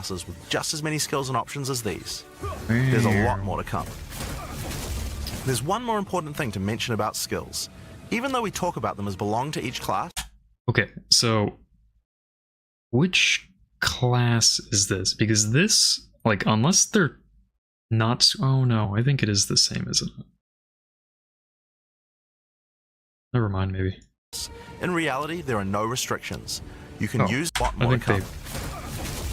classes with just as many skills and options as these. There's a lot more to come. There's one more important thing to mention about skills. Even though we talk about them as belong to each class... Okay, so which class is this? Because this, like, unless they're not... Oh no, I think it is the same, isn't it? Never mind, maybe. In reality, there are no restrictions. You can use what more to come.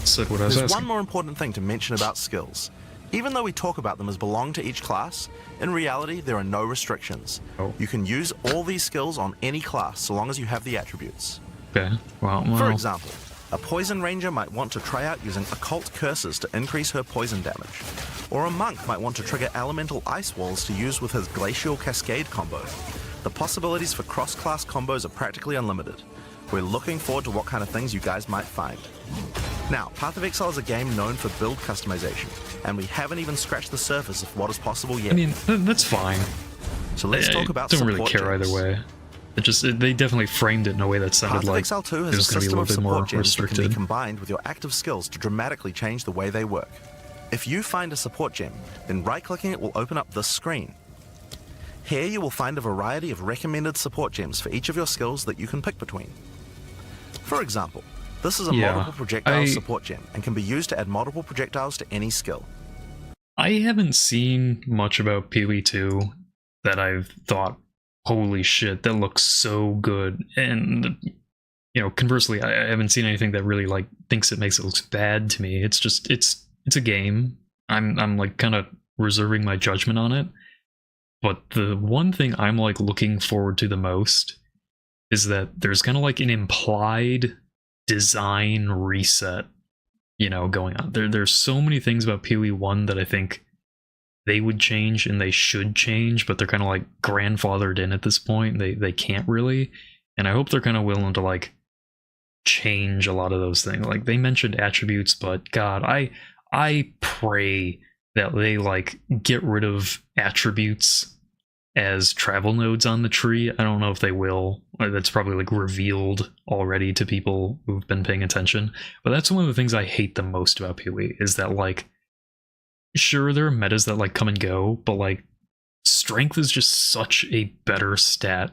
Said what I was There's asking. one more important thing to mention about skills. Even though we talk about them as belong to each class, in reality, there are no restrictions. You can use all these skills on any class, so long as you have the attributes. Okay, well... For example, a poison ranger might want to try out using occult curses to increase her poison damage. Or a monk might want to trigger elemental ice walls to use with his glacial cascade combo. The possibilities for cross-class combos are practically unlimited. We're looking forward to what kind of things you guys might find. Now, Path of Exile is a game known for build customization, and we haven't even scratched the surface of what is possible yet. I mean, that's fine. So let's talk about support. I don't really care gems. either way. It just, they definitely framed it in a way that sounded like Path of Exile 2 has it was going to be a little bit more restricted. That can be combined with your active skills to dramatically change the way they work. If you find a support gem, then right-clicking it will open up this screen. Here you will find a variety of recommended support gems for each of your skills that you can pick between. For example, this is a multiple projectile support gem and can be used to add multiple projectiles to any skill. I haven't seen much about PoE 2 that I've thought, holy shit, that looks so good. And, you know, conversely, I haven't seen anything that really, like, thinks it makes it look bad to me. It's just, it's a game. I'm like, kind of reserving my judgment on it. But the one thing I'm, like, looking forward to the most is that there's kind of like an implied design reset, you know, going on. There's so many things about PoE 1 that I think they would change and they should change, but they're kind of like grandfathered in at this point. They can't really. And I hope they're kind of willing to, like, change a lot of those things. Like, they mentioned attributes, but God, I pray that they, like, get rid of attributes as travel nodes on the tree. I don't know if they will. That's probably, like, revealed already to people who've been paying attention. But that's one of the things I hate the most about PoE, is that, like, sure, there are metas that, like, come and go, but, like, strength is just such a better stat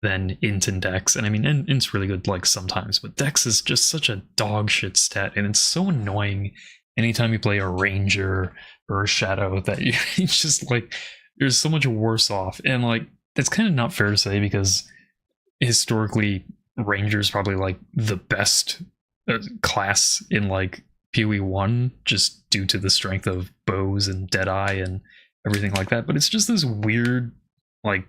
than int and dex. And I mean, int's really good, like, sometimes, but dex is just such a dog shit stat, and it's so annoying anytime you play a ranger or a shadow that you just, like, you're so much worse off. And, like, that's kind of not fair to say, because historically ranger's probably, like, the best class in, like, PoE 1, just due to the strength of bows and Deadeye and everything like that. But it's just this weird, like,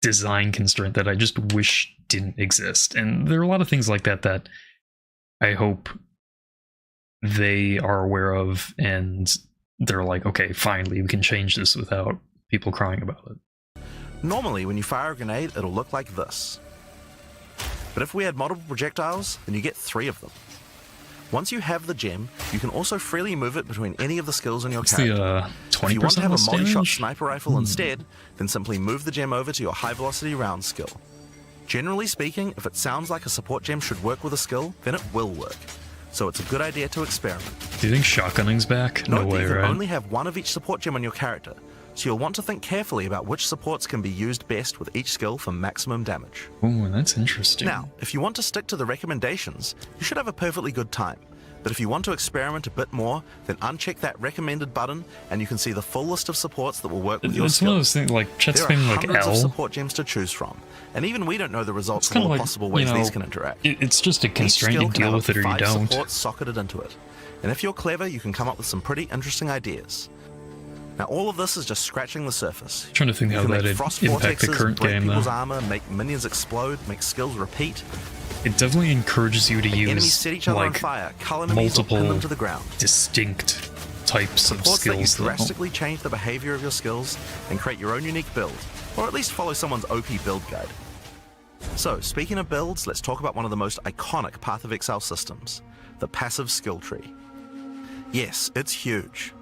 design constraint that I just wish didn't exist. And there are a lot of things like that that I hope they are aware of, and they're like, okay, finally we can change this without people crying about it. Normally, when you fire a grenade, it'll look like this. But if we add multiple projectiles, then you get 3 of them. Once you have the gem, you can also freely move it between any of the skills on your character. The 20% if you want to have a less multi-shot damage? sniper rifle instead, then simply move the gem over to your high-velocity round skill. Generally speaking, if it sounds like a support gem should work with a skill, then it will work. So it's a good idea to experiment. Do you think shotgunning's back? No Note way, that you can right? only have one of each support gem on your character, so you'll want to think carefully about which supports can be used best with each skill for maximum damage. Ooh, that's interesting. Now, if you want to stick to the recommendations, you should have a perfectly good time. But if you want to experiment a bit more, then uncheck that recommended button and you can see the full list of supports that will work with your It's one of those skills. things, like, chat's There are spamming, like, hundreds of L. support gems to choose from, and even we don't know the results It's of all kinda the like, possible you ways know, these can interact. It's just a Each constraint. skill You can deal have with up it to or you 5 don't. supports socketed into it. And if you're clever, you can come up with some pretty interesting ideas. Now, all of this is just scratching the surface. I'm trying to think You how can make that'd frost impact the vortexes, current break game, people's though. armor, make minions explode, make skills repeat. It definitely encourages you to Enemies use, set each other on like, fire, cull enemies or pin them multiple to the ground. distinct types of Supports that you skills. drastically change the behavior of your skills and create your own unique build, or at least follow someone's OP build guide. So, speaking of builds, let's talk about one of the most iconic Path of Exile systems, the passive skill tree. Yes, it's huge.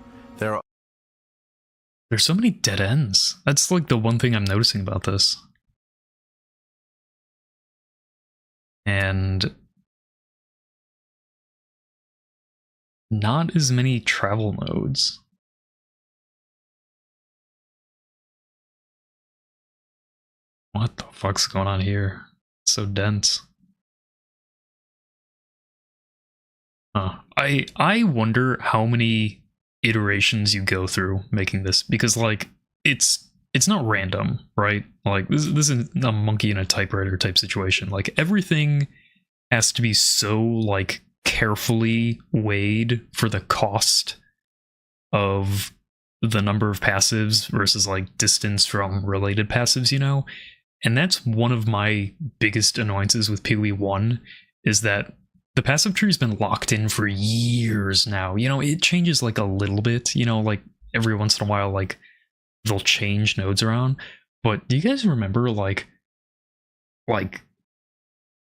There's so many dead ends. That's, like, the one thing I'm noticing about this. And not as many travel nodes. What the fuck's going on here? It's so dense. I wonder how many iterations you go through making this, because like it's not random, right? Like this isn't a monkey in a typewriter type situation. Like everything has to be so like carefully weighed for the cost of the number of passives versus like distance from related passives, you know? And that's one of my biggest annoyances with PoE 1 is that the passive tree has been locked in for years now. You know, it changes like a little bit, you know, like every once in a while, like they'll change nodes around. But do you guys remember like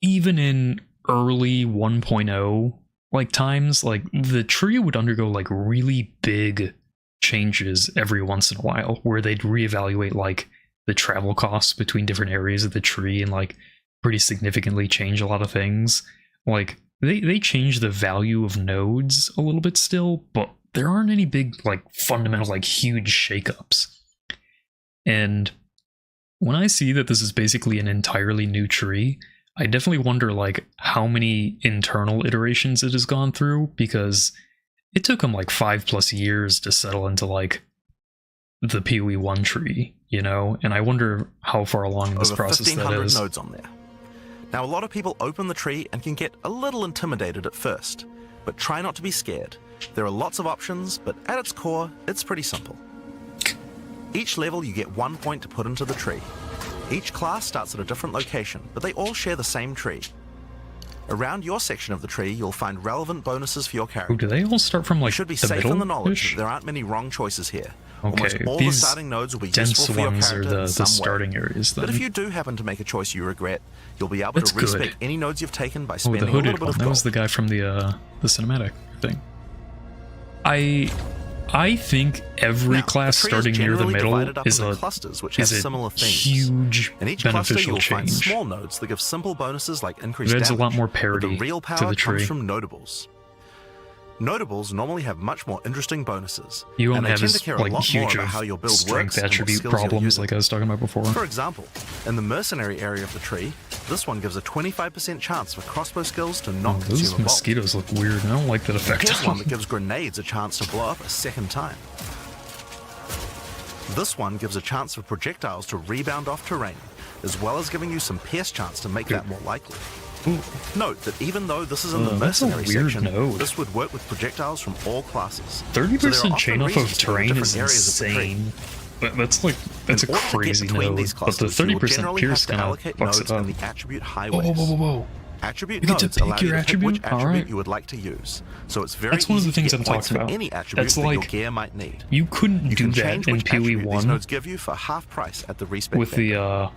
even in early 1.0 like times, like the tree would undergo like really big changes every once in a while where they'd reevaluate like the travel costs between different areas of the tree and like pretty significantly change a lot of things. Like they change the value of nodes a little bit still, but there aren't any big like fundamental like huge shakeups. And when I see that this is basically an entirely new tree, I definitely wonder like how many internal iterations it has gone through, because it took them like 5+ years to settle into like the PoE 1 tree, you know? And I wonder how far along in this process that is. Over 1,500 nodes on there. Now, a lot of people open the tree and can get a little intimidated at first, but try not to be scared. There are lots of options, but at its core, it's pretty simple. Each level you get 1 point to put into the tree. Each class starts at a different location, but they all share the same tree. Around your section of the tree, you'll find relevant bonuses for your character. Oh, do they all start from like you should be the safe in the knowledge middle-ish? that there aren't many wrong choices here. Okay, almost all the starting nodes will be useful for your character are the in some starting way. areas then. But if you do happen to make a choice you regret, you'll be able That's to respec good. any nodes you've taken by Oh, spending the a little hooded bit one. of That gold. was the guy from the cinematic thing. I think every Now, class the tree is starting near the generally middle divided up is into a clusters which have similar themes. huge In each cluster, beneficial you'll find change. small nodes that give simple bonuses like increased It adds damage. a lot more but parity the real power to the tree. comes from notables. Notables normally have much more interesting bonuses. You won't and they have tend to as care a like lot more huge about of how your build works strength and what attribute skills you'll problems use. like I was talking about before. For example, in the mercenary area of the tree, this one gives a 25% chance for crossbow skills to not consume Those a bolt. mosquitoes look weird. I don't like that effect. Here's one that gives grenades a chance to blow up a second time. This one gives a chance for projectiles to rebound off terrain, as well as giving you some pierce chance to make that more likely. Note that even though this is in the that's a mercenary weird section, node. this would work with projectiles from all classes. 30% chain off of terrain is different areas of the tree. insane. That's a In order to get crazy between node. these But the clusters, you will 30% generally pierce have to kind of allocate fucks nodes it up. in the attribute Whoa, highways. whoa. Attribute You get to nodes pick allow your you to pick which attribute? attribute Alright. you would like to use. So it's very That's one of easy the things to I'm get points talking for about. any attribute That's that your like- gear might need. You couldn't You do can that change in which PoE attribute these 1 nodes give you for half price at the respec with vendor. the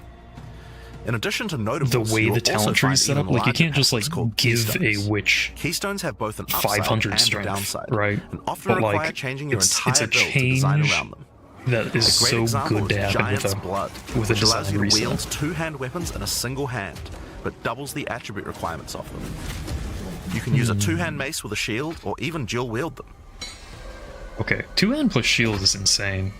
In addition to notables, the way you will the talent also tree find is set up. even Like you larger can't just like packs called give keystones. a witch Keystones have both an upside 500 and a strength, downside, right? and often But, require like, changing your it's entire a build to design change around them. that is A great so example good to is happen with Giant's a Blood, with a which allows design you to reset. wield two-hand weapons in a single hand, but doubles the attribute requirements of them. You can use a two-hand mace with a shield, or even dual wield them. Okay, 2-hand plus shield is insane.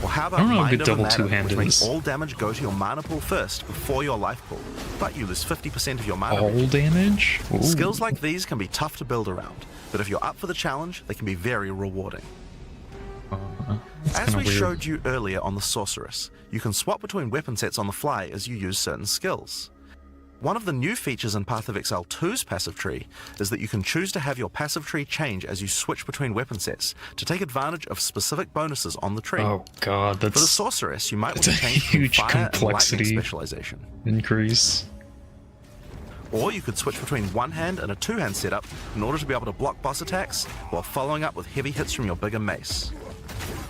Or how about I don't know how Mind good Over double Matter, two-hand which makes is. all damage go to your mana pool first before your life pool, but you lose 50% of your mana. All regen. damage? Ooh. Skills like these can be tough to build around, but if you're up for the challenge, they can be very rewarding. That's As kinda we weird. showed you earlier on the Sorceress, you can swap between weapon sets on the fly as you use certain skills. One of the new features in Path of Exile 2's passive tree is that you can choose to have your passive tree change as you switch between weapon sets to take advantage of specific bonuses on the tree. Oh god, For the that's Sorceress, you might want that's to a change from huge fire and lightning complexity specialization. increase. Or you could switch between one hand and a two-hand setup in order to be able to block boss attacks while following up with heavy hits from your bigger mace.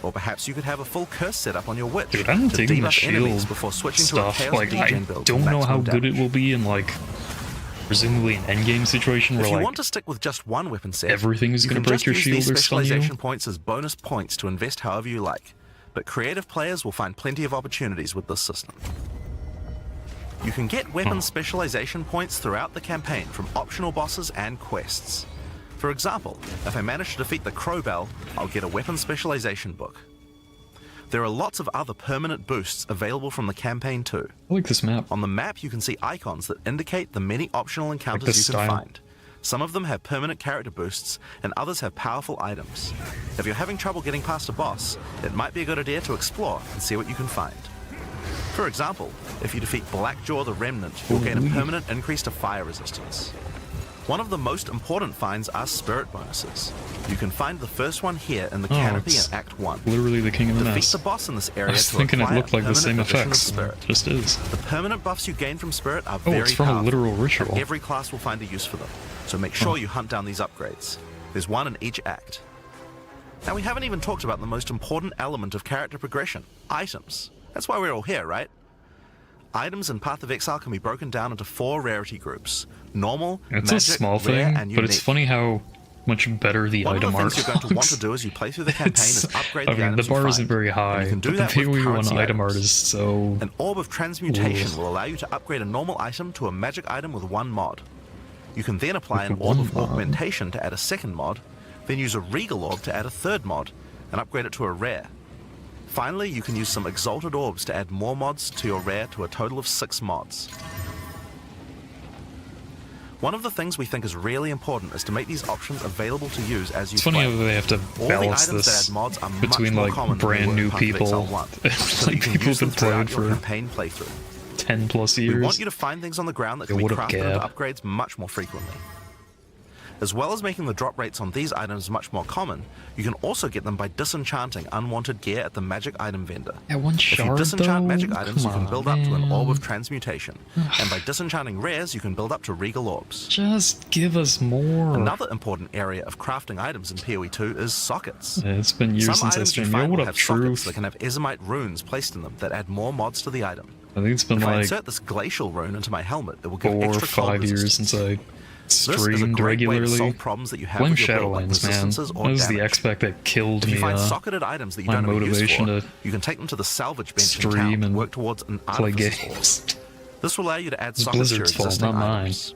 Or perhaps you could have a full curse setup on your witch Dude, I'm to digging the debuff enemies shield before switching to a stuff. chaos Like, I degen build. don't for know how maximum good it damage. will be in like presumably an endgame situation If where you like want to stick with just one weapon set, everything is you going can to break just your use shield these or stun you. specialization points as bonus points to invest however you like. But creative players will find plenty of opportunities with this system. You can get weapon specialization points throughout the campaign from optional bosses and quests. For example, if I manage to defeat the Crowbell, I'll get a weapon specialization book. There are lots of other permanent boosts available from the campaign too. I like this map. On the map you can see icons that indicate the many optional encounters you can find. Some of them have permanent character boosts, and others have powerful items. If you're having trouble getting past a boss, it might be a good idea to explore and see what you can find. For example, if you defeat Blackjaw the Remnant, you'll gain a permanent increase to fire resistance. One of the most important finds are spirit bonuses. You can find the first one here in the canopy in Act 1. Literally the king of the Defeat mess. the boss in this area I was to thinking it acquire looked like the same permanent addition of effects. Spirit. It just is. The permanent buffs you gain from Spirit are very it's from powerful. a literal ritual. And every class will find a use for them, so make sure you hunt down these upgrades. There's one in each act. Now we haven't even talked about the most important element of character progression, items. That's why we're all here, right? Items in Path of Exile can be broken down into 4 rarity groups: normal, It's magic, a small rare, thing, and but unique. it's funny how much better the One item of the art things you're going to want to looks. do as you play through the campaign is upgrade I the mean, items the bar you isn't find. very And high, you can do but the that with PoE1 currency item art items. is so... An Orb of Transmutation Ooh. will allow you to upgrade a normal item to a magic item with 1 mod. You can then apply With an Orb one of mod. Augmentation to add a 2nd mod, then use a Regal Orb to add a 3rd mod, and upgrade it to a rare. Finally, you can use some Exalted Orbs to add more mods to your rare to a total of 6 mods. One of the things we think is really important is to make these options available to use as you It's funny play. how they have to All the balance items that this add mods are between much more like common than they brand were in new Path of Exile people, 1, so that you like can people use them who've played throughout your for campaign playthrough. 10 plus We years. want you to find things on the ground that Yo, can be what up, crafted into Gab? upgrades much more frequently. As well as making the drop rates on these items much more common, you can also get them by disenchanting unwanted gear at the magic item vendor. At one If you shard, disenchant magic though? items, you Come can on, build up to an Orb of man. Transmutation, and by disenchanting rares, you can build up to Regal Orbs. Just give us more. Another important area of crafting items in PoE2 is sockets. It's been years Some since I items you streamed. Yo, find what will up, have sockets Truth? that can have Ezomite runes placed in them that add more mods to the item. I think it's been If I like insert this glacial rune into my helmet, it will give 4 or extra cold 5 years resistance. since I This is a streamed great way to regularly. solve problems that you have Playing with your build, like Shadowlands, man. resistances That or was the damage. X-Pack that killed If you me. find socketed items that you my don't have a use motivation for, to you can take them to the salvage bench in stream town and and work towards an play artificer's ore. games. This will allow you to add It's sockets to your Blizzard's fault, existing not mine. items.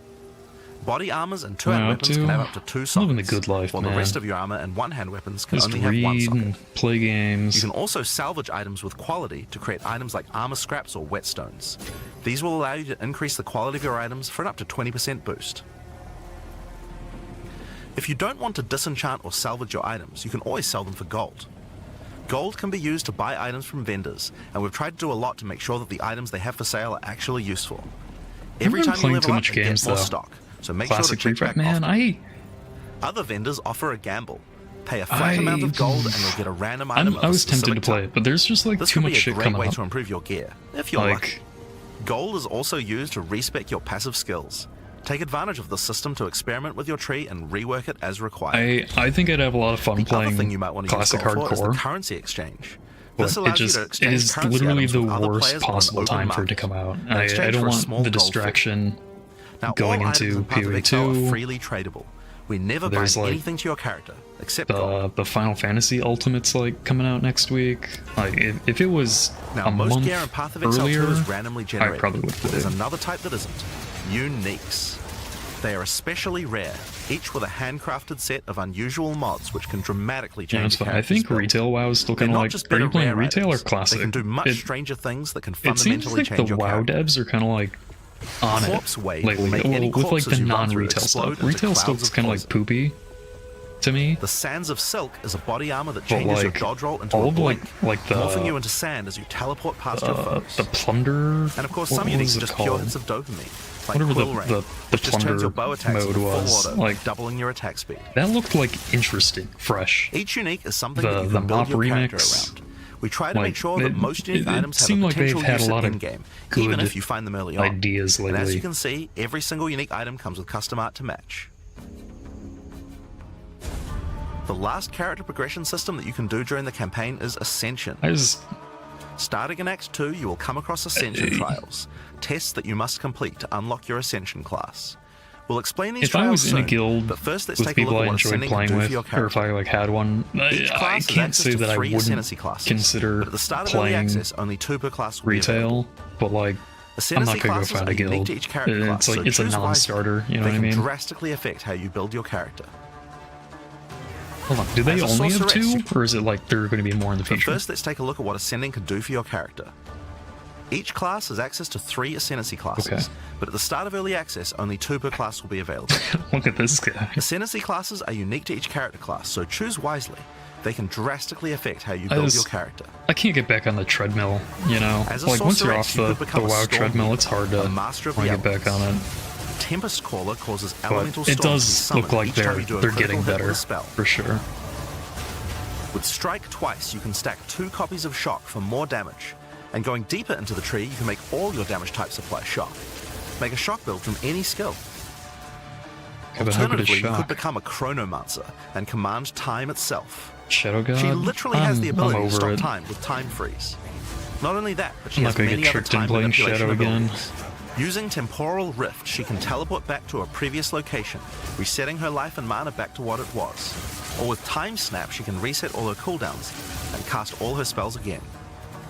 Body armors and Well, two-hand weapons can have up to 2 sockets, living the good life, while man. the rest of your armor and one-hand weapons can Just only have 1 read socket. and play games. You can also salvage items with quality to create items like armor scraps or whetstones. These will allow you to increase the quality of your items for an up to 20% boost. If you don't want to disenchant or salvage your items, you can always sell them for gold. Gold can be used to buy items from vendors, and we've tried to do a lot to make sure that the items they have for sale are actually useful. Every been time you playing level too up, much you get games, more though. stock, so make Classic sure to check Refract, back man. often. Other vendors offer a gamble. Pay a flat amount of gold and you'll get a random item of I a was tempted to specific play type. it, but there's just like This too can much be a shit great coming way up. to improve your gear, if you're lucky. Like, Gold is also used to respec your passive skills. Take advantage of the system to experiment with your tree and rework it as required. I think I'd have a lot of fun The other playing thing you might want to use classic gold for is the hardcore. currency exchange. But This it allows you just to it exchange is currency literally items the with other worst players on an possible open time for it to market, come out. in I exchange don't for a want small the gold fee. distraction Now, going all items into in Path of Exile are PoE2. freely tradable. We never buy There's, like, anything to your character except gold. The Final Fantasy Ultimate's like coming out next week. Like if it was Now, a most month gear in Path of Exile earlier, 2 is randomly generated, probably would but there's play. another type that isn't. Uniques. They are especially rare, each with a handcrafted set of unusual mods which can dramatically yeah, change it's the fine. I character's think build. retail WoW is still They're kind of not like. just Are better you playing rare retail or items. classic? They can do much It- stranger things that can It seems fundamentally like the change your WoW character. devs are kind of like on Corpse it Wave will lately. make any Well, with like the corpses you run through non-retail explode stuff. into Retail clouds stuff's of kind of like poison. poopy to me. The Sands of Silk is a body armor that But changes your like dodge roll into all a of blink, like morphing you the into sand as you teleport past your foes. the plunder. And of course, what some was uniques it are just called? pure hits of dopamine, like Whatever Quill Rain, the which just turns plunder your bow attacks mode into full was, auto, like doubling your attack speed. that looked like interesting, fresh. Each unique is something The- that you the can build mop your character remix, around. We try to like, make sure that it- most unique it items have seemed a like they've potential had a use lot in of game, even good if you find them early on. ideas And as lately. you can see, every single unique item comes with custom art to match. The last character progression system that you can do during the campaign is Ascension. I just Starting in Act 2, you will come across Ascension trials, tests that you must complete to unlock your Ascension class. We'll explain these if trials I was in soon, a guild but first let's with take a look people at I what enjoyed Ascending can playing do with, for your or if character. I like had one, Each I class has can't access say to that I 3 wouldn't Ascendancy classes, consider but at the start of early playing access, only 2 per class will be available. retail, but like I'm Ascendancy not gonna go classes find are a unique guild. to each character class, It's like so it's a choose wisely. non-starter, you know They what I can mean? drastically affect how you build your character. Hold on, do they As a only have sorceress, 2? Or is it like there are going to be more in the But future? first, let's take a look at what Ascending can do for your character. Each class has access to 3 Ascendancy classes, Okay. but at the start of Early Access, only 2 per class will be available. Look at this guy. Ascendancy classes are unique to each character class, so choose wisely. They can drastically affect how you build your character. I can't get back on the treadmill, you know? As a Like, once you're sorceress, off you the could become a WoW storm treadmill, reaper, it's hard a to master of wanna the get back on it. Tempest Caller causes But elemental it storms to be does summoned look like each time you do a they're critical getting hit with better, a spell. for sure. With Strike twice, you can stack 2 copies of Shock for more damage. And going deeper into the tree, you can make all your damage types apply Shock. Make a Shock build from any skill. Okay, but how good is Alternatively, you could Shock? become a Chronomancer and command time itself. Shadow God? She literally has the I'm ability to over stop it. time with Time Freeze. Not only that, but she I'm has not gonna many get other tricked in time playing manipulation Shadow again. abilities. Using Temporal Rift, she can teleport back to a previous location, resetting her life and mana back to what it was. Or with Time Snap, she can reset all her cooldowns and cast all her spells again.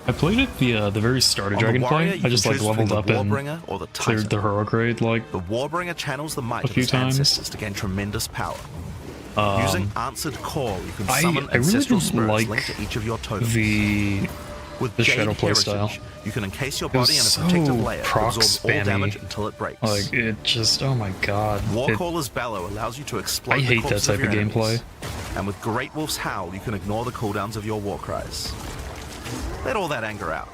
I played it the very start of On the Warrior, Dragonflight. you I just can like choose leveled between up the and Warbringer or the cleared the Titan. heroic raid like The Warbringer channels the might a of few his times. ancestors to gain tremendous power. Using Answered Call, you can summon I really ancestral don't spirits like linked to each of your totems. With the Jade Shadow playstyle. Heritage, you can encase your It was body in a so protective layer that proc absorbs all spammy. damage until it breaks. Like, it just, oh my god. Warcaller's Bellow allows you to explode I the hate that corpses type your of gameplay. enemies. And with Great Wolf's Howl, you can ignore the cooldowns of your war cries. Let all that anger out.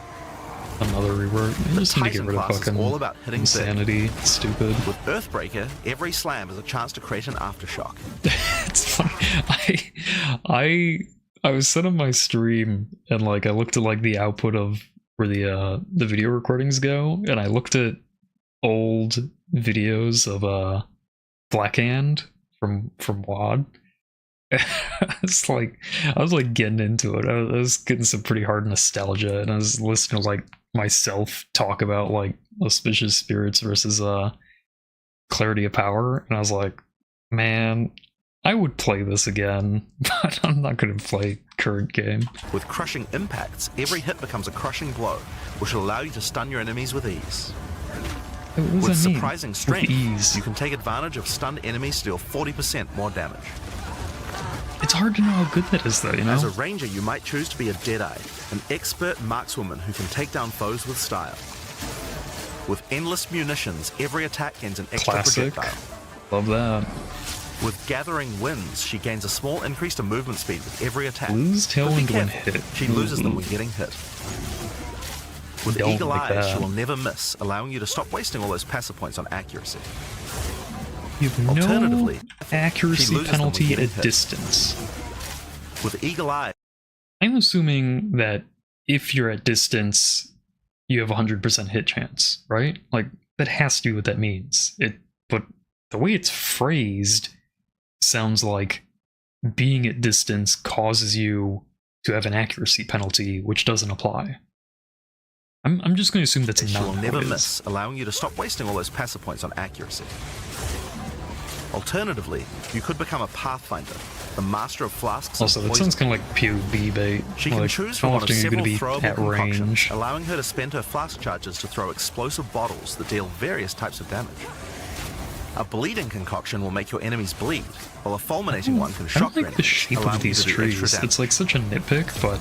Another rework. I The just need to get Titan rid of class is fucking all about hitting big. insanity. Stupid. With Earthbreaker, every slam is a chance to create an aftershock. It's funny. I was set on my stream and like I looked at like the output of where the video recordings go, and I looked at old videos of Blackhand from WoD. It's like I was like getting into it. I was getting some pretty hard nostalgia, and I was listening to like myself talk about like Auspicious Spirits versus Clarity of Power, and I was like, man, I would play this again, but I'm not going to play current game. With Crushing Impacts, every hit becomes a crushing blow, which will allow you to stun your enemies with ease. What does With that mean? Surprising With Strength, ease. you can take advantage of stunned enemies to deal 40% more damage. It's hard to know how good that is, though, you know? As a ranger, you might choose to be a Deadeye, an expert markswoman who can take down foes with style. With Endless Munitions, every attack gains an extra Classic. projectile. Love that. With Gathering Winds, she gains a small increase to movement speed with every attack. Lose But be Tailwind when careful, hit. she loses them when getting hit. With Don't Eagle like Eyes, she that. will never miss, allowing you to stop wasting all those passive points on accuracy. You have Alternatively, no she accuracy loses them when penalty getting at hit. distance. With Eagle Eye, I'm assuming that if you're at distance, you have 100% hit chance, right? Like, that has to be what that means. But the way it's phrased sounds like being at distance causes you to have an accuracy penalty, which doesn't apply. I'm just going to assume that's she will not never how it is. miss, allowing you to stop wasting all those passive points on accuracy. Alternatively, you could become a Pathfinder, the master of flasks Also, and that poison. sounds kind of like POV bait. She can Like, choose how from one of often are you several going to be throwable at concoctions, range? allowing her to spend her flask charges to throw explosive bottles that deal various types of damage. A bleeding concoction will make your enemies bleed, while a fulminating one can I shock don't your like the enemies, shape allowing of these you to do extra trees. damage. It's like such a nitpick, but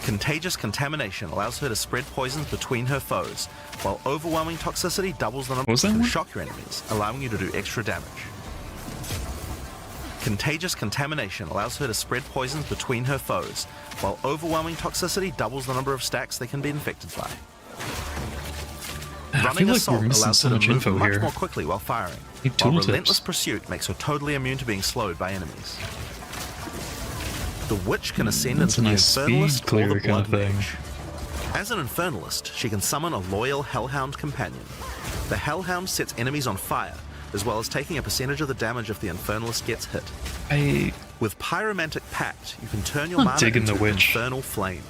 Contagious Contamination allows her to spread poisons between her foes, while Overwhelming Toxicity doubles the number What was you that can one? shock your enemies, allowing you to do extra damage. Contagious Contamination allows her to spread poisons between her foes, while Overwhelming Toxicity doubles the number of stacks they can be infected by. I Running feel like Assault we're missing allows so her much to move info much here. more quickly while firing, Need while tooltips. Relentless Pursuit makes her totally immune to being slowed by enemies. The Witch can ascend That's into a the nice Infernalist speed or clear the kind Blood of thing. Mage. As an Infernalist, she can summon a loyal Hellhound companion. The Hellhound sets enemies on fire, as well as taking a percentage of the damage if the Infernalist gets hit. With Pyromantic Pact, you can turn your I'm mana digging into the Witch. Infernal Flame.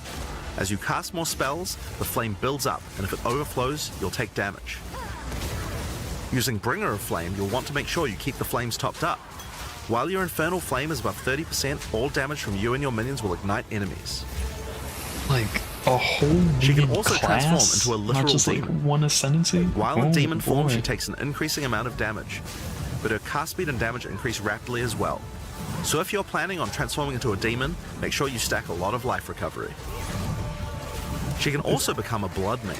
As you cast more spells, the flame builds up, and if it overflows, you'll take damage. Using Bringer of Flame, you'll want to make sure you keep the flames topped up. While your Infernal Flame is above 30%, all damage from you and your minions will ignite enemies. like a whole She can minion also class, transform into a literal not just demon. like one ascendancy. While in Oh, demon form, boy. she takes an increasing amount of damage, but her cast speed and damage increase rapidly as well. So if you're planning on transforming into a demon, make sure you stack a lot of life recovery. She can also become a blood mage,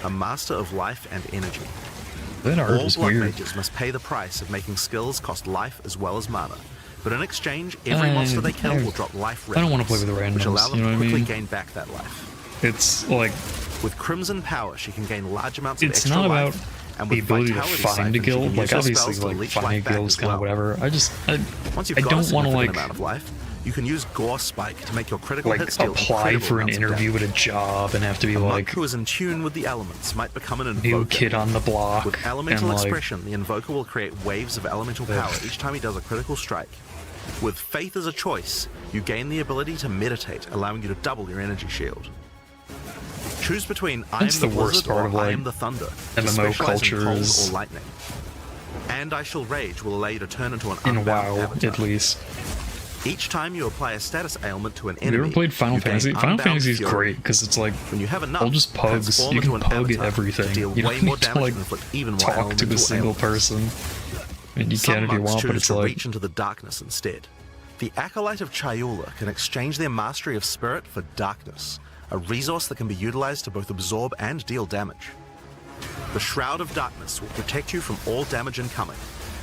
a master of life and energy. That art All is blood weird. mages must pay the price of making skills cost life as well as mana. But in exchange, every monster they kill will drop life I don't want to play remnants, with the randoms, which allow them you know to what I quickly mean? gain back that life. It's like, With Crimson Power, she can gain large amounts of it's extra not about life, and the with ability to Vitality find a Siphon, she guild. can Like, use her obviously, spells to like, leech finding life a back guild is as kind of well. whatever. Once you've I got don't a want to, significant like, amount of life, you can use Gore Spike to make your critical hit steal apply incredible for an amounts of interview damage. at a job and have to be A monk like, who is in tune with the elements might become an new invoker. kid on the block. With elemental and, like, expression, the invoker will create waves of elemental power each time he does a critical strike. With faith as a choice, you gain the ability to meditate, allowing you to double your energy shield. Choose between I am That's the the worst blizzard part or of, I like, am the thunder, to MMO specialize in culture cold is- or lightning. And I shall rage will allow you to turn into an in unbound WoW, avatar. at least. Each time you apply a status ailment to an Have you enemy, ever played Final you gain Fantasy? Final unbound Fantasy is fury. great because it's like, When you have enough, all just pugs. transform You can into an pug avatar everything. to deal You way don't more need to, damage like, and inflict even more talk to a elemental single ailments. person. I mean, you Some can if you monks want, but choose it's to like, reach into the darkness instead. The Acolyte of Chayula can exchange their mastery of spirit for darkness, a resource that can be utilized to both absorb and deal damage. The Shroud of Darkness will protect you from all damage incoming,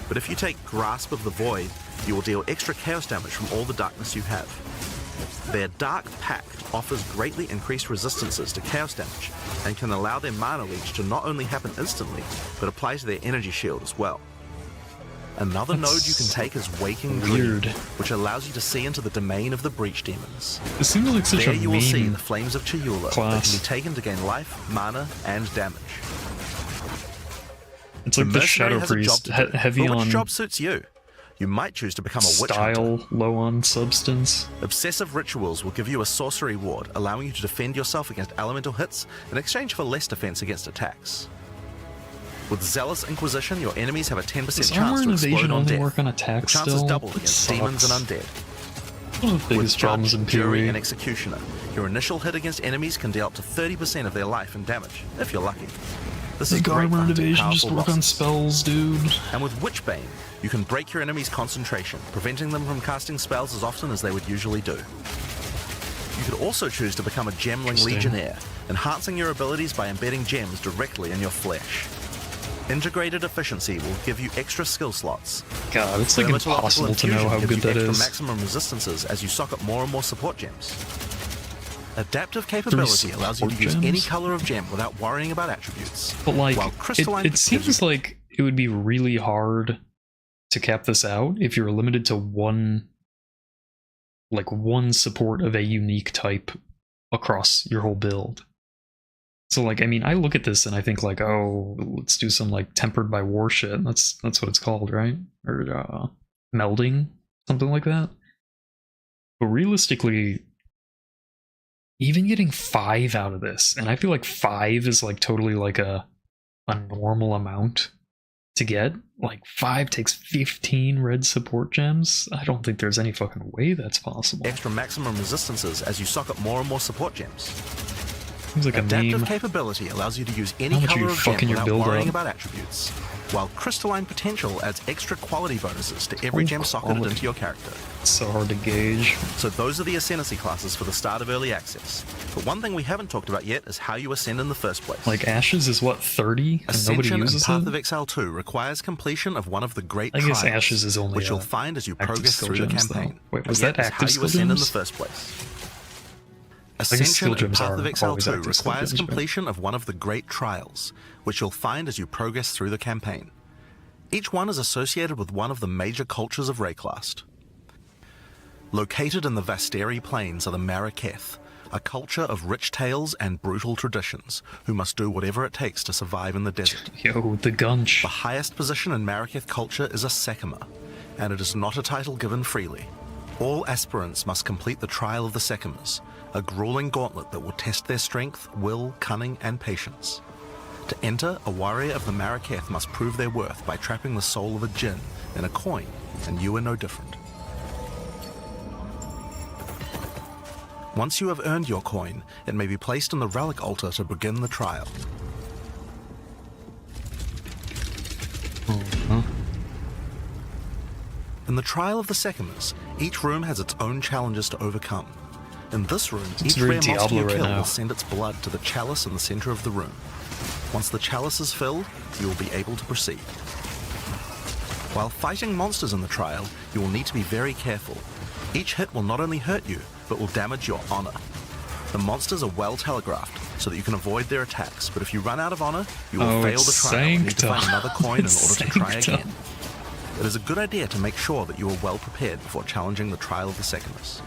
but if you take Grasp of the Void, you will deal extra chaos damage from all the darkness you have. Their Dark Pact offers greatly increased resistances to chaos damage and can allow their mana leech to not only happen instantly, but apply to their energy shield as well. Another That's node you can take is Waking weird. Dream, which allows you to see into the domain of the Breach Demons. it seems like such There a you will see meme. the Flames of Chayula that class. can be taken to gain life, mana, and damage. It's like the Mercenary Shadow has a job Priest, to do, heavy but which on job suits you? You might choose to become a witch hunter. style, low on substance. Obsessive Rituals will give you a sorcery ward, allowing you to defend yourself against elemental hits in exchange for less defense against attacks. With Zealous Inquisition, your enemies have a 10% Does chance armor to and explode evasion on only death. work on The attacks chances still? double That against demons and sucks. undead. One of the With biggest problems in Judge, Jury, PoE. and Executioner, your initial hit against enemies can deal up to 30% of their life and damage, if you're lucky. This is Like great armor and hunting evasion just powerful work on bosses. spells, dude. And with Witchbane, you can break your enemy's concentration, preventing them from casting spells as often as they would usually do. You could also choose to become a Gemling Interesting. Legionnaire, enhancing your abilities by embedding gems directly in your flesh. Integrated Efficiency will give you extra skill slots. God, it's like Dermatological impossible to know Infusion how gives good you that extra is. maximum resistances as you socket more and more support gems. Adaptive Capability allows you to support use any gems? color of gem without worrying about attributes. But like, While Crystalline it seems like it would be really hard to cap this out if you're limited to one support of a unique type across your whole build. So like, I mean, I look at this and I think like, oh, let's do some like tempered by war shit. That's what it's called, right? Or melding, something like that. But realistically, even getting 5 out of this, and I feel like 5 is like totally like a normal amount to get. Like 5 takes 15 red support gems. I don't think there's any fucking way that's possible. extra maximum resistances as you socket more and more support gems. Seems like a Adaptive meme. Capability allows you to use any How much are color you of gem fucking your without build worrying up? about attributes, while Crystalline Potential adds extra quality bonuses to every Oh, gem socketed quality. into your character. It's so hard to gauge. So those are the Ascendancy classes for the start of Early Access. But one thing we haven't talked about yet is how you ascend in the first place. Like Ashes is what, 30? And nobody Ascension in uses Path it? of Exile 2 requires completion of one of the great I guess trials, Ashes is only which you'll a find as you active progress skill through the gems, though. campaign. Wait, was But that yet, it's active how skill you ascend in the gems? first place. guess Ascension skill in gems Path are of Exile always 2 active skill requires gems, right? completion of one of the great trials, which you'll find as you progress through the campaign. Each one is associated with one of the major cultures of Wraeclast. Located in the Vasteri Plains are the Maraketh, a culture of rich tales and brutal traditions, who must do whatever it takes to survive in the desert. Yo, the Gunch. The highest position in Maraketh culture is a Sekima, and it is not a title given freely. All aspirants must complete the Trial of the Sekimas, a grueling gauntlet that will test their strength, will, cunning, and patience. To enter, a warrior of the Maraketh must prove their worth by trapping the soul of a djinn in a coin, and you are no different. Once you have earned your coin, it may be placed on the relic altar to begin the trial. In In the Trial of the Seconders, each room has its own challenges to overcome. In this room, each very rare monster Diablo you right kill now. will send its blood to the chalice in the center of the room. Once the chalice is filled, you will be able to proceed. While fighting monsters in the trial, you will need to be very careful. Each hit will not only hurt you, but will damage your honor. The monsters are well telegraphed, so that you can avoid their attacks, but if you run out of honor, you will fail the trial and need to find another coin in order to try again. It is a good idea to make sure that you are well prepared before challenging the Trial of the Seconders.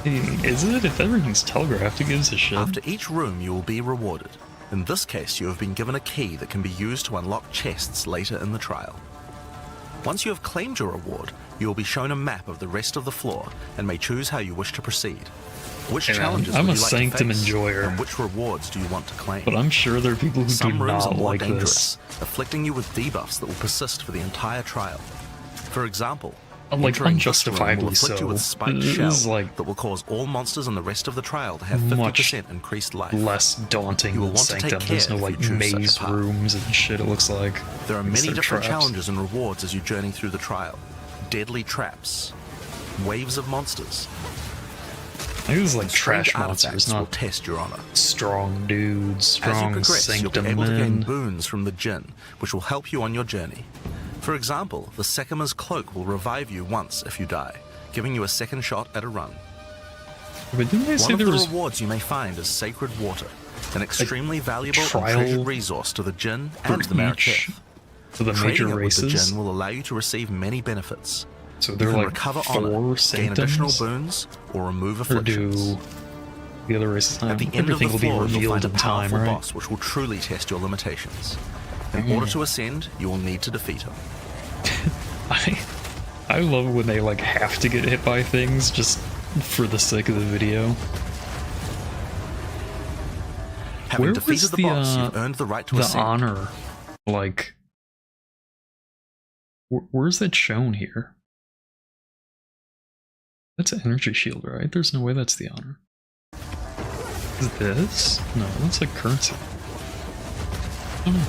Is it? If everything's telegraphed, it gives a shit. After each room, you will be rewarded. In this case, you have been given a key that can be used to unlock chests later in the trial. Once you have claimed your reward, you will be shown a map of the rest of the floor and may choose how you wish to proceed. Which challenges I'm would a you like to sanctum face, enjoyer, and which rewards do you want to claim? but I'm sure there are people who Some do rooms are not more like dangerous, this. afflicting you with debuffs that will persist for the entire trial. For example, Like, entering this room will unjustifiably afflict you with so. spiked This shell is, like, that will cause all monsters in the rest of the trial to have much 50% increased life. Less daunting You will than want to take Sanctum. There's care no if like you choose such a maze path. rooms and shit, it looks like. There are many Instead of different traps. challenges and rewards as you journey through the trial. Deadly traps, waves of monsters, I think this is like strange trash monsters, artifacts will not test your honor. strong dudes, As you strong progress, you'll be Sanctum able to gain men. boons from the Jinn, which will help you on your journey. For example, the Sekima's cloak will revive you once if you die, giving you a second shot at a run. But didn't they One say of there the was rewards you may find is sacred water, an extremely valuable and trial treasured resource to the Jinn for and the each Maraketh. of the Trading major it with the races? Jinn will allow you to receive many benefits. So You they're can like recover 4 honor, gain Sanctums? additional boons, or remove Or afflictions. do the other races? At the end of Everything the will be floor, you'll revealed find a in time, powerful right? boss which will truly test your limitations. In order to ascend, you will need to defeat him. I love when they like have to get hit by things just for the sake of the video. Having Where defeated was the the, boss, you've earned the right to The ascend. honor, like, where's that shown here? That's an energy shield, right? There's no way that's the honor. Is it this? No, that's like currency. I don't know.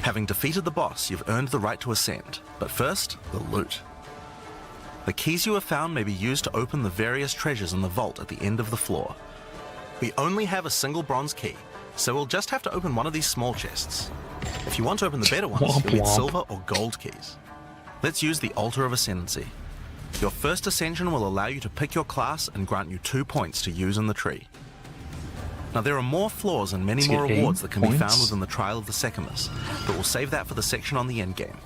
Having defeated the boss, you've earned the right to ascend. But first, the loot. The keys you have found may be used to open the various treasures in the vault at the end of the floor. We only have a single bronze key, so we'll just have to open one of these small chests. If you want to open the better ones, Womp you'll need womp. silver or gold keys. Let's use the Altar of Ascendancy. Your first ascension will allow you to pick your class and grant you 2 points to use in the tree. Now there are more floors and many To more get 8 rewards that can be found points? within the Trial of the Sekimas, but we'll save that for the section on the endgame.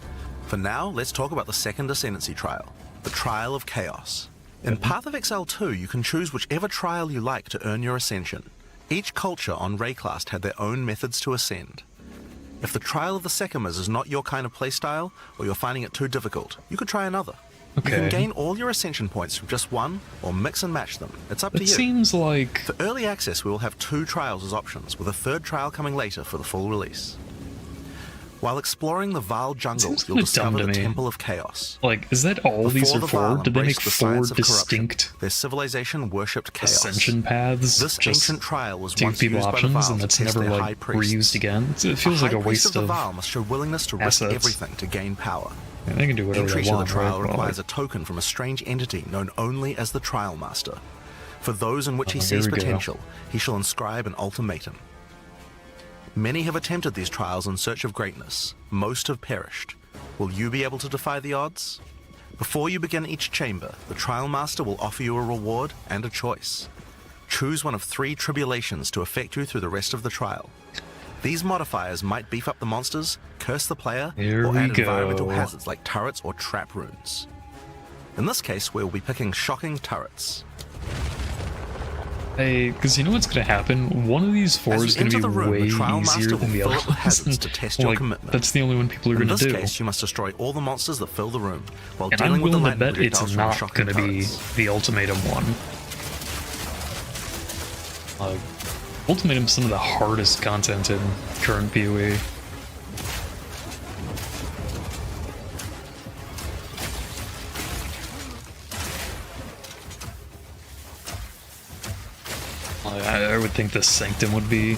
For now, let's talk about the second Ascendancy trial, the Trial of Chaos. In Path of Exile 2, you can choose whichever trial you like to earn your ascension. Each culture on Wraeclast had their own methods to ascend. If the Trial of the Sekimas is not your kind of playstyle, or you're finding it too difficult, you could try another. You Okay. can gain all your ascension points from just one, or mix and match them. It's up to It you. seems like For early access, we will have 2 trials as options, with a 3rd trial coming later for the full release. While exploring the Vaal jungle, Seems you'll kinda dumb discover to the me. Temple of Chaos. is that all these Before are the for? Vaal Did they make embraced the 4 science of corruption, distinct their civilization worshipped chaos. ascension paths? This just ancient trial was to once people used by the options, Vaal and to that's test never their high like priests. reused again. It feels a like high a priest waste of the of. Vaal must show willingness to risk assets. everything to gain power. Yeah, they can do whatever Entry they to the want, trial right? requires a token from a strange entity known only as the Trial Master. For those in which he Oh, sees here we go. potential, he shall inscribe an ultimatum. Many have attempted these trials in search of greatness. Most have perished. Will you be able to defy the odds? Before you begin each chamber, the Trial Master will offer you a reward and a choice. Choose one of 3 tribulations to affect you through the rest of the trial. These modifiers might beef up the monsters, curse the player, Here or we add environmental go. hazards like turrets or trap runes. In this case, we'll be picking shocking turrets. Hey, because you know what's gonna happen? One of these 4 As is you gonna be enter the room, way the Trial Master easier will than the fill other it with hazards ones. to test your Like, commitment. that's the only one people are In gonna this do. case, you must destroy all the monsters that fill the room, while And dealing I'm with the willing to lightning bet it's projectiles from not shocking gonna be turrets. the ultimatum one. Ultimatum's some of the hardest content in current PoE. I would think the Sanctum would be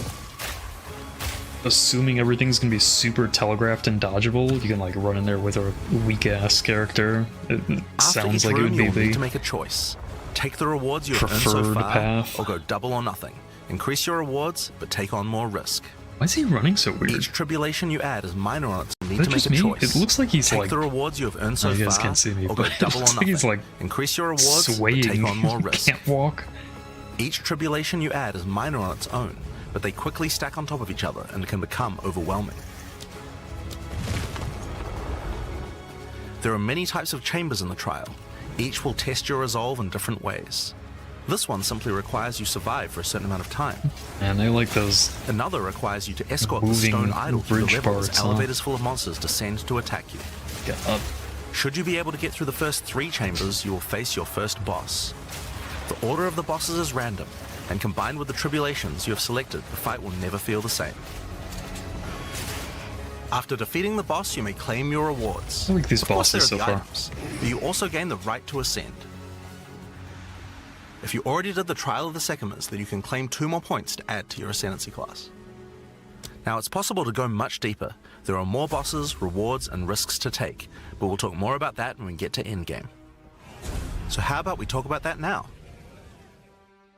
assuming everything's gonna be super telegraphed and dodgeable, you can like run in there with a weak-ass character. It sounds like it would be you'll need the to make a choice. Take the rewards you have earned so preferred far, path. or go double or nothing. Increase your rewards, but take on more risk. Why is he running so weird? Each tribulation you add is minor on its own. You Is need that to make just a me? choice. It looks like he's Take like... the rewards you have earned so you guys far, can't see me, or go but it double or looks like nothing. he's like Increase your rewards, swaying. but take on more risk. Can't walk. Each tribulation you add is minor on its own, but they quickly stack on top of each other and can become overwhelming. There are many types of chambers in the trial. Each will test your resolve in different ways. This one simply requires you survive for a certain amount of time. And I like those Another requires you to escort the moving stone idol through the bridge level as parts, huh? elevators full of monsters descend to attack you. up. Should you be able to get through the first 3 chambers, you will face your first boss. The order of the bosses is random, and combined with the tribulations you have selected, the fight will never feel the same. After defeating the boss, you may claim your rewards. I like these Of course, bosses there so are the far. items, but you also gain the right to ascend. If you already did the Trial of the Secondments, then you can claim 2 more points to add to your Ascendancy class. Now, it's possible to go much deeper. There are more bosses, rewards, and risks to take, but we'll talk more about that when we get to Endgame. So how about we talk about that now?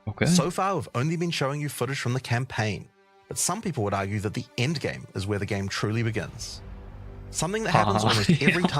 Okay. So far, we've only been showing you footage from the campaign, but some people would argue that the Endgame is where the game truly begins. Something that happens almost every time